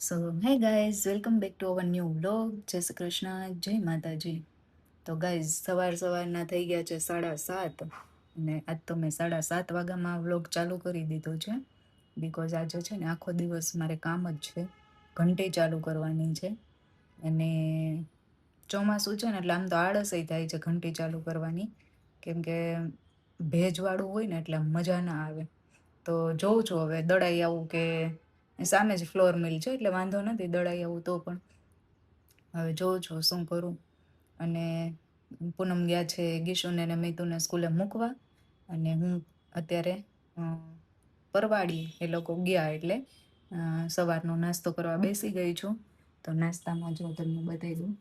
So hey guys, welcome back to our new vlog. જય શ્રી કૃષ્ણ, જય માતાજી. તો ગાઈઝ, સવારના થઈ ગયા છે 7:30 અને આજ તો મેં 7:30 વાગ્યામાં વ્લોગ ચાલુ કરી દીધો છે. બિકોઝ આજે છે ને આખો દિવસ મારે કામ જ છે, ઘંટી ચાલુ કરવાની છે. અને ચોમાસું છે ને એટલે આમ તો આળસઈ થાય છે ઘંટી ચાલુ કરવાની, કેમ કે ભેજવાળું હોય ને એટલે મજા ના આવે. તો જોઉં છું હવે દળાઈ આવું કે સામે જ ફ્લોર મિલ છે એટલે વાંધો નથી, દળાઈ આવું તો પણ હવે જોઉં છું શું કરું. અને પૂનમ ગયા છે ગીશુને અને મિતુને સ્કૂલે મૂકવા, અને હું અત્યારે પરવાડી એ લોકો ગયા એટલે સવારનો નાસ્તો કરવા બેસી ગઈ છું. તો નાસ્તામાં જો તમને બતાવી દઉં,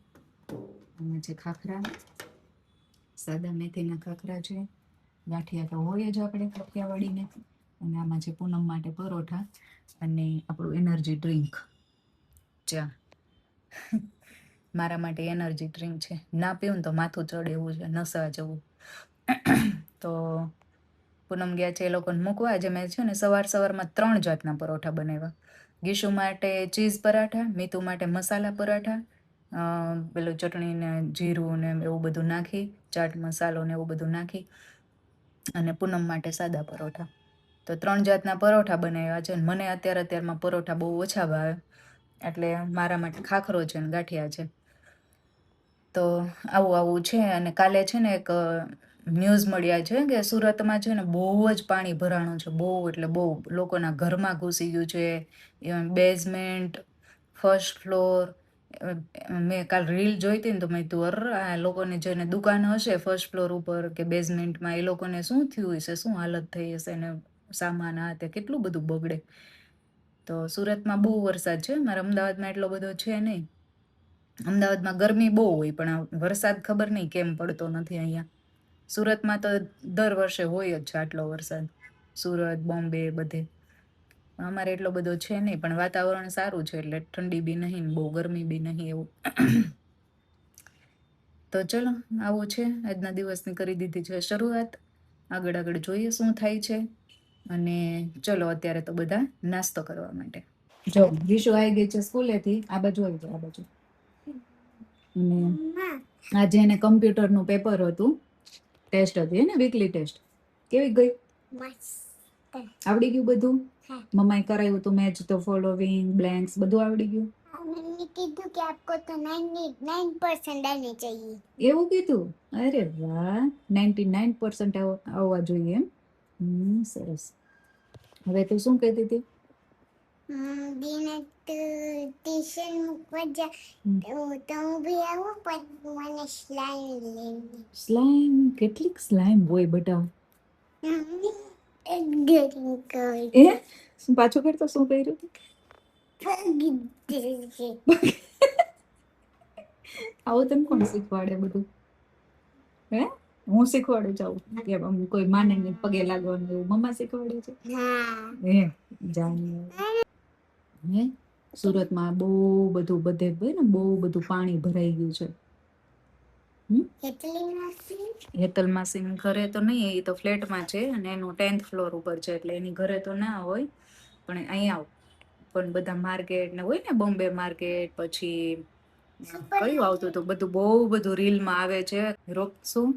આમાં છે ખાખરા, સાદા મેથીના ખાખરા છે, ગાંઠિયા તો હોય જ આપણે કાઠિયાવાડીને, અને આમાં છે પૂનમ માટે પરોઠા અને આપણું એનર્જી ડ્રિંક ચા. મારા માટે એનર્જી ડ્રિંક છે, ના પીવું ને તો માથું ચડે એવું છે, નશા જવું. તો પૂનમ ગયા છે એ લોકોને મૂકવા. આજે મેં છે ને સવારમાં 3 જાતના પરોઠા બનાવ્યા. ગીશુ માટે ચીઝ પરાઠા, મીતુ માટે મસાલા પરાઠા, પેલું ચટણી ને જીરું ને એવું બધું નાખી, ચાટ મસાલો ને એવું બધું નાખી, અને પૂનમ માટે સાદા પરોઠા. તો 3 જાતના પરોઠા બનાવ્યા છે. મને અત્યારમાં પરોઠા બહુ ઓછા ભાવે, એટલે મારા માટે ખાખરો છે ને ગાંઠિયા છે. તો આવું છે. અને કાલે છે ને એક ન્યૂઝ મળ્યા છે કે સુરતમાં છે ને બહુ જ પાણી ભરાણું છે, બહુ એટલે બહુ, લોકોના ઘરમાં ઘૂસી ગયું છે. Basement, first floor. મેં કાલ રીલ જોઈ હતી ને તો મેં તું આ લોકોને જેને દુકાન હશે ફર્સ્ટ ફ્લોર ઉપર કે બેઝમેન્ટમાં, એ લોકોને શું થયું હશે, શું હાલત થઈ હશે, ને સામાન આ તે કેટલું બધું બગડે. તો સુરતમાં બહુ વરસાદ છે, મારા અમદાવાદમાં એટલો બધો છે નહીં. અમદાવાદમાં ગરમી બહુ હોય પણ વરસાદ ખબર નહીં કેમ પડતો નથી અહીંયા. સુરતમાં તો દર વર્ષે હોય જ છે આટલો વરસાદ, સુરત, બોમ્બે બધે. અમારે એટલો બધો છે નહીં, પણ વાતાવરણ સારું છે એટલે ઠંડી બી નહીં, બહુ ગરમી બી નહીં એવું. તો ચલો, આવું છે. આજના દિવસની કરી દીધી છે શરૂઆત. આગળ જોઈએ શું થાય છે. અને ચલો અત્યારે તો બધા નાસ્તો કરવા માટે. જો વિશુ આવી ગઈ છે સ્કૂલેથી, આ બાજુ આવી જાય, આ બાજુ. અને આજે એને કમ્પ્યુટરનું પેપર હતું, ટેસ્ટ હતી ને, વીકલી ટેસ્ટ. કેવી ગઈ? આવડી ગયું બધું? મમ્માએ કરાવ્યું હતું મેચ ધ ફોલોવિંગ, બ્લેન્ક્સ બધું આવડી ગયું? मैंने कीधु कि आपको तो 99% आने चाहिए. એવું કીધું? અરે વાહ, 99% આવવા જોઈએ એમ. સરસ. હવે તું શું કહેતી હતી? દીને ટ્યુશન મૂકવા જા તો હું બી આવું, પણ મને સ્લાઈમ લેવી. સ્લાઈમ? કેટલીક સ્લાઈમ હોય બેટા? એ શું પાછું કરતો, શું કર્યું? આવું તને કોણ શીખવાડે બધું? હે? હું શીખવાડું જાઉં કે કોઈ માને ને પગે લાગવાનું એવું મમ્મા શીખવાડે છે? હે જાણી. હે સુરતમાં બહુ બધું બધે ને બહુ બધું પાણી ભરાઈ ગયું છે. હેતલ માસી ઘરે તો નહીં, એ તો ફ્લેટમાં છે અને એનું 10th ફ્લોર ઉપર છે એટલે એની ઘરે તો ના હોય, પણ અહીંયા પણ બધા માર્કેટ ને હોય ને, બોમ્બે માર્કેટ, પછી કયું આવતું હતું બધું, બહુ બધું રીલમાં આવે છે. શું?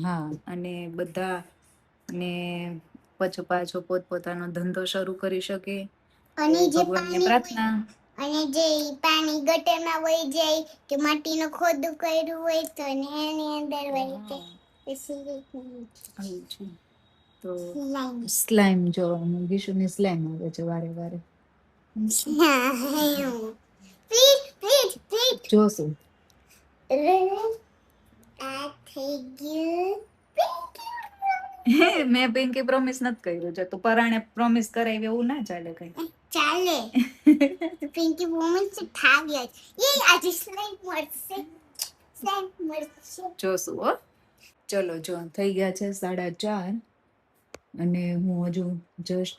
હા. અને બધા ને પછી પાછો પોતપોતાનો ધંધો શરૂ કરી શકે. અને જે ભગવાનને પ્રાર્થના. અને જે પાણી ગટરમાં વહી જાય કે માટીનું ખોદું કર્યું હોય તો એની અંદર વહી જાય. તો સ્લાઈમ જો ગીશુની સ્લાઈમ આવે છે વારે વારે. જોશું. મેં પિંકી પ્રોમિસ નથી કર્યું છે, તું પરાણે પ્રોમિસ કરાવી એવું ના ચાલે કઈ. ચાલે. પિંકી પ્રોમિસ થા ગયા છે. આજે સ્લાઈમ મળશે, સ્લાઈમ મળશે. જોશું હો. ચલો જો થઈ ગયા છે 4:30 અને હું હજુ જસ્ટ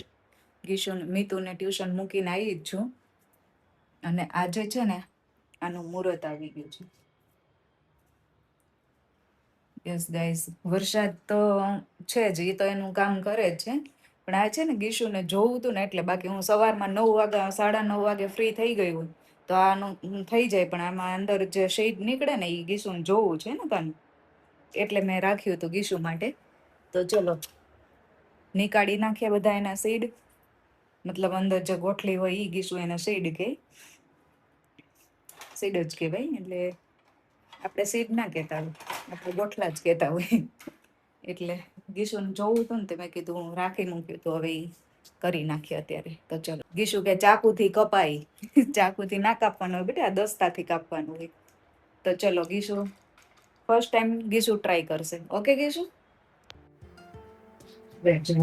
મીતુને ટ્યુશન મૂકીને આવી જ છું. અને આજે છે ને આનું મુહૂર્ત આવી ગયું છે. યસ ગાઈઝ, વરસાદ તો છે જ, એ તો એનું કામ કરે જ છે, પણ આ છે ને ગીશુને જોવું હતું ને એટલે, બાકી હું સવારમાં 9 વાગ્યા 9:30 વાગે ફ્રી થઈ ગઈ હોય તો આનું થઈ જાય, પણ આમાં અંદર જે શેડ નીકળે ને એ ગીશુને જોવું છે ને કાનું, એટલે મેં રાખ્યું હતું ગીશુ માટે. તો ચલો નીકાળી નાખ્યા બધા એના શેડ, મતલબ અંદર જે ગોઠલી હોય એ ગીશુ એના શેડ કે શેડ જ કહેવાય, એટલે આપણે શેડ ના કહેતા હોય, આપણે ગોઠલા જ કહેતા હોય. એટલે ગીશુને જોવું હતું ને તે મેં કીધું હું રાખી મૂક્યું તો હવે ઈ કરી નાખીએ અત્યારે. તો ચલો ગીશુ કે ચાકુથી કપાય, ચાકુથી ના કાપવાનું હોય બેટા, દસ્તાથી કાપવાનું હોય. તો ચલો ગીશુ ફર્સ્ટ ટાઈમ ગીશુ ટ્રાય કરશે. ઓકે ગીશુ? બેઠો.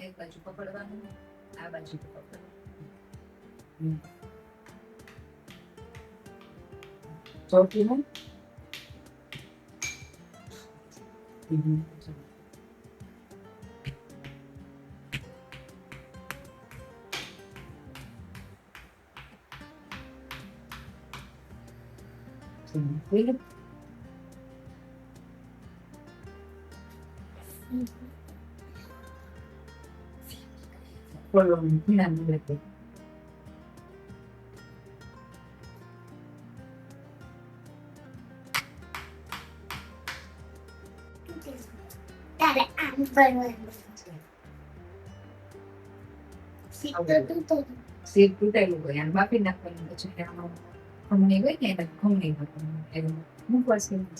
એક બાજુ પકડવાનું, આ બાજુ પકડવાનું. ચોથી ને તારે આમ કરવાનું. સીટ તૂટેલું હોય અને બાફી નાખવાનું, પછી આમાં ખમણી હોય ને એને ખમણી નાખવાનું, મૂકવા સીટ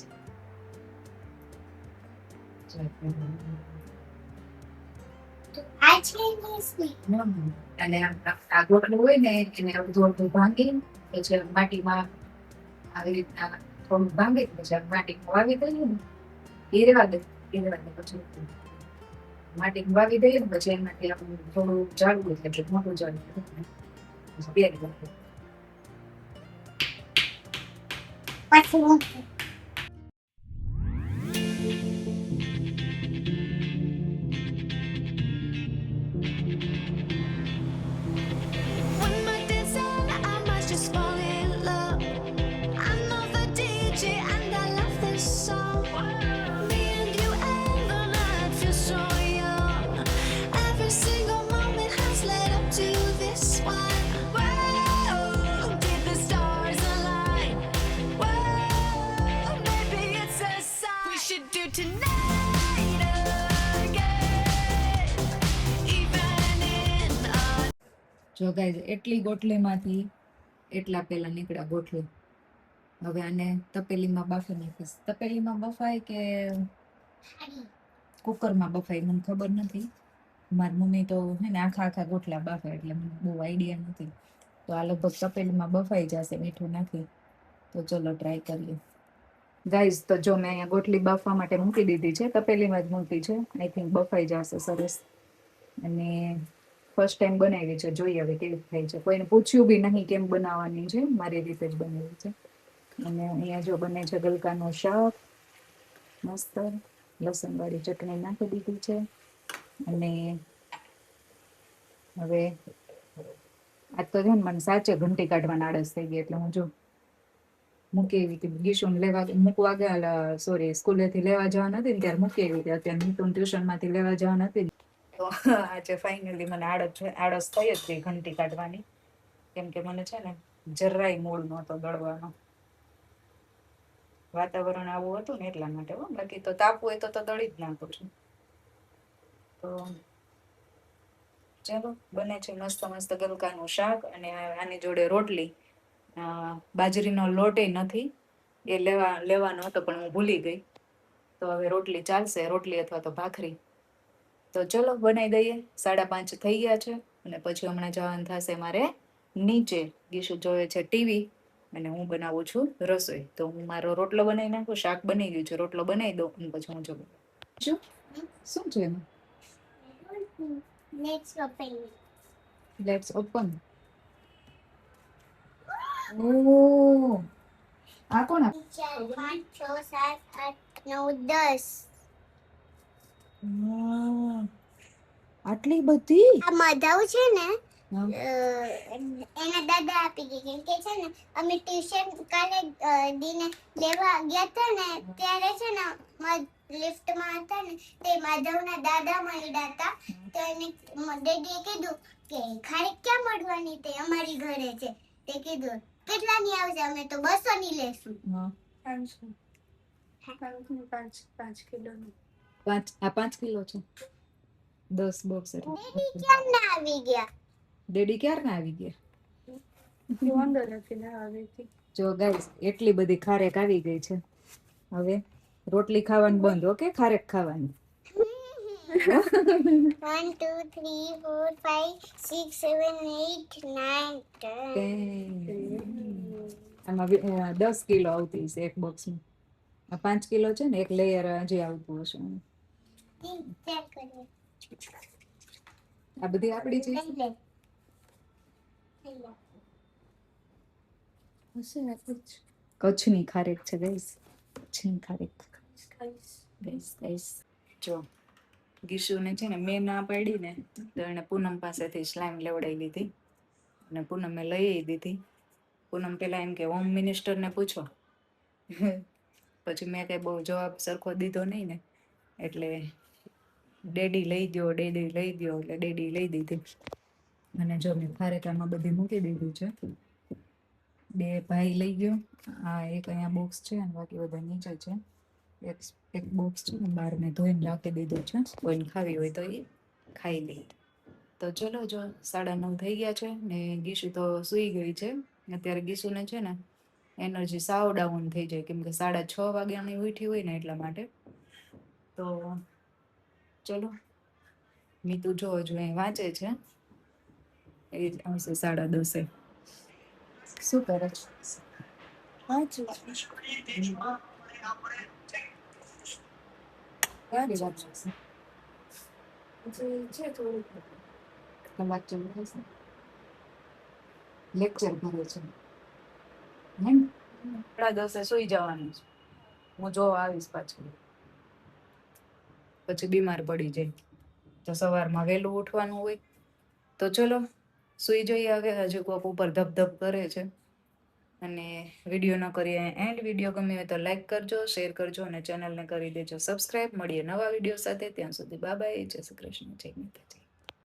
આ છે ને અને આ ગોટલું હોય ને એને અડધું અડધું ભાંગી પછી માટીમાં આવી રીતના થોડું ભાંગી પછી માટીમાં વાવી દઈએ ને, એ રેવા દે પછી માટીમાં વાવી દઈએ ને પછી એમાંથી આપણું થોડું જાડવું એટલે મોટું જાડવું પહેરી નાખીએ. પછી When my days end, I must just fall in love. I know the DJ and I love this song. Me and you and the night feel so young. Every single moment has led up to this one. Whoa, did the stars align? Whoa, maybe it's a sign. We should do tonight again, even in a જો guys એટલી ગોટલીમાંથી એટલા પેલા નીકળ્યા ગોટલી. હવે આને તપેલીમાં બાફી નાખીશ. તપેલીમાં બફાય કે કુકરમાં બફાય મને ખબર નથી. મારી મમ્મી તો હે ને આખા આખા ગોટલા બાફે એટલે મને બહુ આઈડિયા નથી. તો આ લગભગ તપેલીમાં બફાઈ જશે મીઠું નાખી. તો ચલો ટ્રાય કરીએ ગાઈઝ. તો જો મેં અહીંયા ગોટલી બાફવા માટે મૂકી દીધી છે, તપેલીમાં જ મૂકી છે. આઈ થિંક બફાઈ જશે સરસ. અને ફર્સ્ટ ટાઈમ બનાવી છે, જોઈએ હવે કેવી થાય છે. કોઈને પૂછ્યું બી નહીં કેમ બનાવવાની છે, મારી રીતે જ બનાવી છે. અને અહીંયા જો બને છે ગલકાનું શાક, મસ્ત લસણવાળી ચટણી નાખી દીધી છે. અને હવે આજ તો છે ને મને સાચે ઘંટી કાઢવાના આળસ થઈ ગઈ, એટલે હું જો મૂકી એવી હતી. ગીશુને લેવા મૂકવા ગયા, સોરી સ્કૂલેથી લેવા જવા નથી ને ત્યારે મૂકી એવી હતી. અત્યારે નીતુને ટ્યુશનમાંથી લેવા જવા નથી તો આજે ફાઇનલી મને આળસ થઈ જ ગઈ ઘંટી કાઢવાની, કેમ કે મને છે ને જરાય મૂડ નહોતો દળવાનો. વાતાવરણ આવું હતું ને એટલા માટે. બાકી તો તાપ હોય તો દળી જ નાખું છું. તો ચાલો બને છે મસ્ત મસ્ત ગલકાનું શાક અને આની જોડે રોટલી. બાજરીનો લોટ નથી, એ લેવાનો હતો પણ હું ભૂલી ગઈ. તો હવે રોટલી ચાલશે, રોટલી અથવા તો ભાખરી. તો ચલો બનાવી દઈએ. 5:30 થઈ ગયા છે અને પછી હમણાં જવાનું થશે મારે નીચે. ગીશુ જોવે છે ટીવી અને હું બનાવું છું રસોઈ. તો હું મારો રોટલો બનાવી નાખું, શાક બની ગયું છે, રોટલો બનાવી દઉં અને પછી હું જવું. શું છે એમાં? Let's open. ઓ આ કોણ? 4, 5, 6, 7, 8, 9, 10. આટલી બધી? આ મધાઉ છે ને હા. એના દાદા આપી ગઈ કેમ કે છે ને અમે ટ્યુશન કાલે દીને લેવા ગયા હતા ને ત્યારે છે ને લિફ્ટમાં હતા ને તે માધવના દાદા મળ્યા હતા તો એને ડેડીએ કીધું કે ખારીક ક્યાં મળવાની તે અમારી ઘરે છે તે કીધું કેટલાની આવશે અમે તો 200 ની લેશું હા. 5 કિલોનું. 5 કિલો છે 10 બોક્સ એટલે ડેડી ક્યાં ના આવી ગયા ડેડી ક્યારના આવી ગયા? હું અંદર નથી ને આવી હતી. જો ગાઈસ એટલી બધી ખારેક આવી ગઈ છે. હવે રોટલી ખાવાનું બંધ, ઓકે? ખારેક ખાવાની. 1 2 3 4 5 6 7 8 9 10 આમાં 10 કિલો આવતી છે એક બોક્સમાં. આ 5 કિલો છે ને, એક લેયર હજી આવતું હશે. ચેક કરીએ આ બધી આપણી છે. લઈ લે હશે ને કુછ. કચ્છની ખારેક છે ગાઈસ, કચ્છની ખારેક. ખાઈશ. ગાઈસ જો ગીશુને છે ને મેં ના પાડી ને તો એને પૂનમ પાસેથી સ્લાઇમ લેવડાવી લીધી અને પૂનમે લઈ દીધી. પૂનમ પેલા એમ કે હોમ મિનિસ્ટરને પૂછો, પછી મેં કઈ બહુ જવાબ સરખો દીધો નહીં ને એટલે ડેડી લઈ ગયો એટલે ડેડી લઈ દીધી. અને જો મેં ખારેકામાં બધી મૂકી દીધું છે. 2 ભાઈ લઈ ગયો. આ એક અહીંયા બોક્સ છે અને બાકી બધા નીચે છે. એક બોક્સ છે ને બહાર મેં ધોઈને રાખી દીધું છે, કોઈને ખાવી હોય તો એ ખાઈ લે. તો ચલો જો 9:30 થઈ ગયા છે ને ગીશુ તો સૂઈ ગઈ છે. અત્યારે ગીશુને છે ને એનર્જી સાવ ડાઉન થઈ જાય કેમ કે 6:30 વાગ્યાની ઉઠી હોય ને એટલા માટે. તો ચલો મીતુ જો હજુ અહીં વાંચે છે, એ જ આવશે 10:30. શું કરે છે? વાંચું. ક્યારે વાંચે છે? હજી છે થોડુંક. કલાક જેવું થશે. લેક્ચર ભરે છે એમ. 10:30 સુઈ જવાનું છે. હું જોવા આવીશ પાછું. પછી બીમાર પડી જાય તો સવારમાં વહેલું ઉઠવાનું હોય. તો ચલો સુઈ જઈએ હવે. હજુ કોક ઉપર ધબધબ કરે છે. અને વિડીયો ન કરીએ એન્ડ. વિડીયો ગમ્યો હોય તો લાઈક કરજો, શેર કરજો અને ચેનલને કરી દેજો સબસ્ક્રાઈબ. મળીએ નવા વિડીયો સાથે. ત્યાં સુધી બાય બાય. જય શ્રી કૃષ્ણ, જય માતાજી.